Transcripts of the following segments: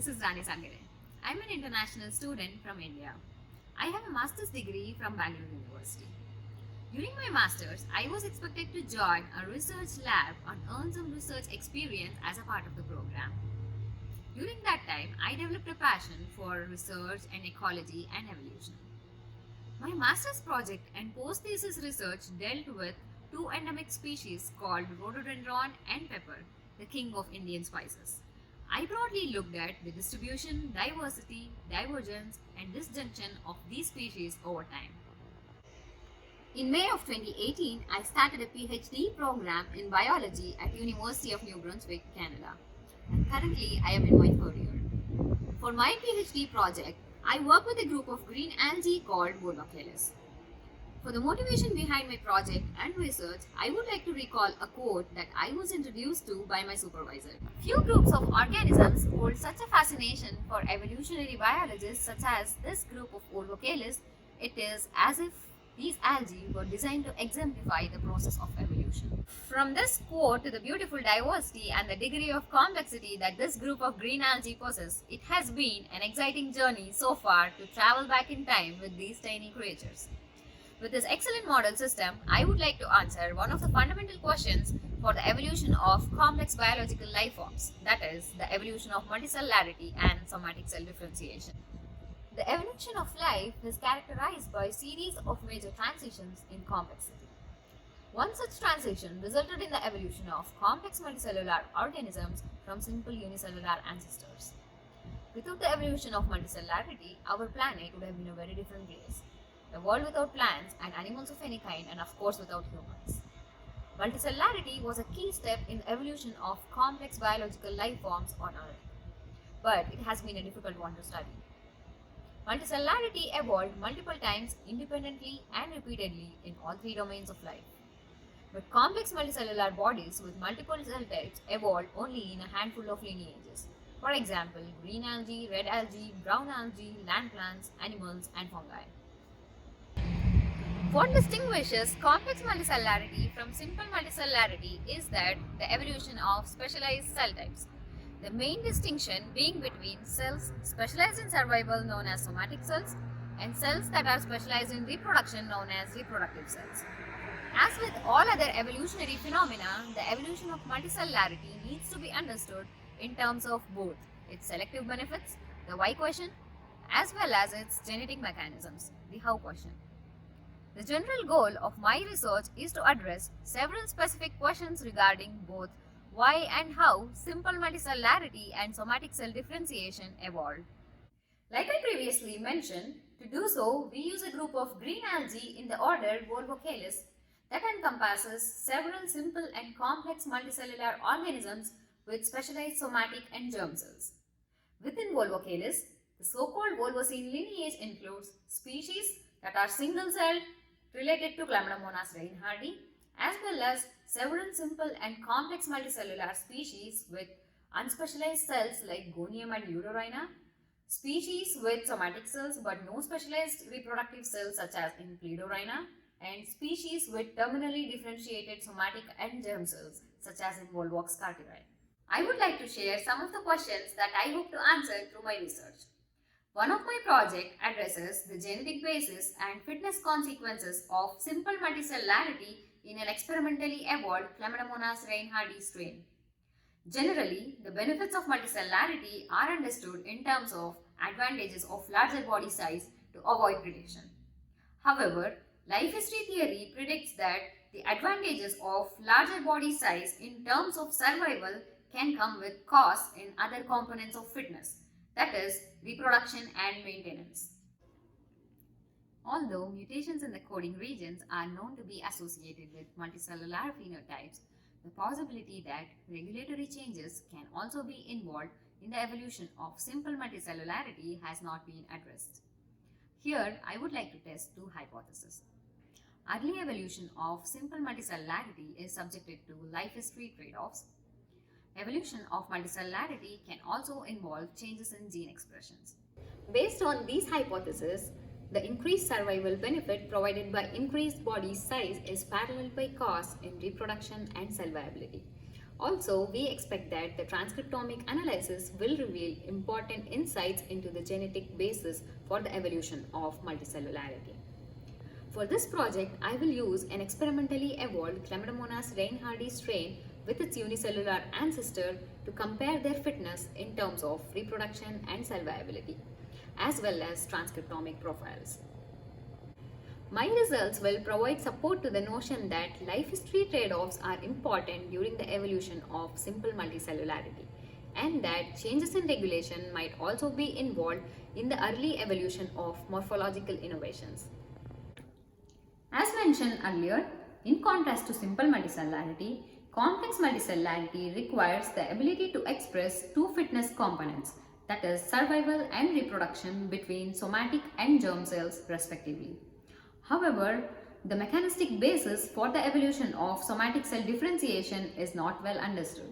this is Rani Sangare. I'm an international student from India. I have a master's degree from Bangalore University. During my master's, I was expected to join a research lab and earn some research experience as a part of the program. During that time, I developed a passion for research and ecology and evolution. My master's project and post-thesis research dealt with two endemic species called rhododendron and pepper, the king of Indian spices. I broadly looked at the distribution, diversity, divergence, and disjunction of these species over time. In May of 2018, I started a PhD program in biology at University of New Brunswick, Canada. And currently, I am in my third year. For my PhD project, I work with a group of green algae called Volvocalis. For the motivation behind my project and research, I would like to recall a quote that I was introduced to by my supervisor. Few groups of organisms hold such a fascination for evolutionary biologists such as this group of Volvocalis. It is as if these algae were designed to exemplify the process of evolution. From this quote to the beautiful diversity and the degree of complexity that this group of green algae possess, it has been an exciting journey so far to travel back in time with these tiny creatures. With this excellent model system, I would like to answer one of the fundamental questions for the evolution of complex biological life forms, that is, the evolution of multicellularity and somatic cell differentiation. The evolution of life is characterized by a series of major transitions in complexity. One such transition resulted in the evolution of complex multicellular organisms from simple unicellular ancestors. Without the evolution of multicellularity, our planet would have been a very different place. A world without plants and animals of any kind, and of course without humans. Multicellularity was a key step in the evolution of complex biological life forms on Earth. But it has been a difficult one to study. Multicellularity evolved multiple times independently and repeatedly in all three domains of life. But complex multicellular bodies with multiple cell types evolved only in a handful of lineages. For example, green algae, red algae, brown algae, land plants, animals, and fungi. What distinguishes complex multicellularity from simple multicellularity is that the evolution of specialized cell types. The main distinction being between cells specialized in survival known as somatic cells and cells that are specialized in reproduction known as reproductive cells. As with all other evolutionary phenomena, the evolution of multicellularity needs to be understood in terms of both its selective benefits, the why question, as well as its genetic mechanisms, the how question. The general goal of my research is to address several specific questions regarding both why and how simple multicellularity and somatic cell differentiation evolved. Like I previously mentioned, to do so, we use a group of green algae in the order Volvocalis that encompasses several simple and complex multicellular organisms with specialized somatic and germ cells. Within Volvocalis, the so-called Volvocene lineage includes species that are single-celled related to Chlamydomonas reinhardti, as well as several simple and complex multicellular species with unspecialized cells like Gonium and Eurorhina, species with somatic cells but no specialized reproductive cells such as in Pleidorhina, and species with terminally differentiated somatic and germ cells such as in Volvox carteri. I would like to share some of the questions that I hope to answer through my research. One of my projects addresses the genetic basis and fitness consequences of simple multicellularity in an experimentally evolved Chlamydomonas reinhardti strain. Generally, the benefits of multicellularity are understood in terms of advantages of larger body size to avoid predation. However, life history theory predicts that the advantages of larger body size in terms of survival can come with costs in other components of fitness, that is, reproduction and maintenance. Although mutations in the coding regions are known to be associated with multicellular phenotypes, the possibility that regulatory changes can also be involved in the evolution of simple multicellularity has not been addressed. Here, I would like to test two hypotheses. Early evolution of simple multicellularity is subjected to life history trade-offs. Evolution of multicellularity can also involve changes in gene expressions. Based on these hypotheses, the increased survival benefit provided by increased body size is paralleled by costs in reproduction and cell viability. Also, we expect that the transcriptomic analysis will reveal important insights into the genetic basis for the evolution of multicellularity. For this project, I will use an experimentally evolved Chlamydomonas reinhardii strain with its unicellular ancestor to compare their fitness in terms of reproduction and cell viability, as well as transcriptomic profiles. My results will provide support to the notion that life history trade-offs are important during the evolution of simple multicellularity, and that changes in regulation might also be involved in the early evolution of morphological innovations. As mentioned earlier, in contrast to simple multicellularity, complex multicellularity requires the ability to express two fitness components, that is survival and reproduction between somatic and germ cells respectively. However, the mechanistic basis for the evolution of somatic cell differentiation is not well understood.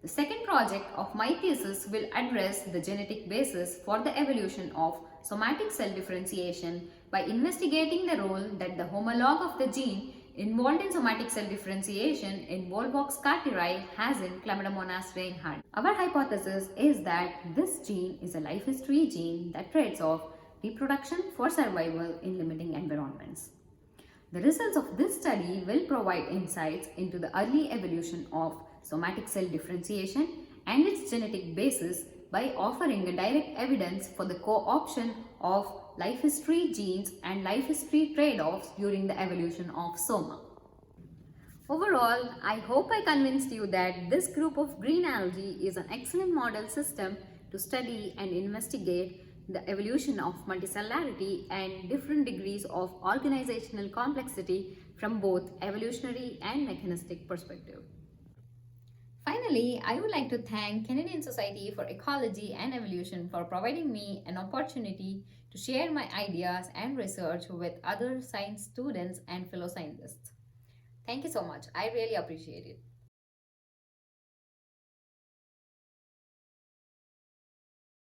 The second project of my thesis will address the genetic basis for the evolution of somatic cell differentiation by investigating the role that the homologue of the gene involved in somatic cell differentiation in Volvox carteri has in Chlamydomonas reinhardii. Our hypothesis is that this gene is a life history gene that trades off reproduction for survival in limiting environments. The results of this study will provide insights into the early evolution of somatic cell differentiation and its genetic basis by offering a direct evidence for the co-option of life history genes and life history trade-offs during the evolution of soma. Overall, I hope I convinced you that this group of green algae is an excellent model system to study and investigate the evolution of multicellularity and different degrees of organizational complexity from both evolutionary and mechanistic perspective. Finally, I would like to thank Canadian Society for Ecology and Evolution for providing me an opportunity to share my ideas and research with other science students and fellow scientists. Thank you so much. I really appreciate it.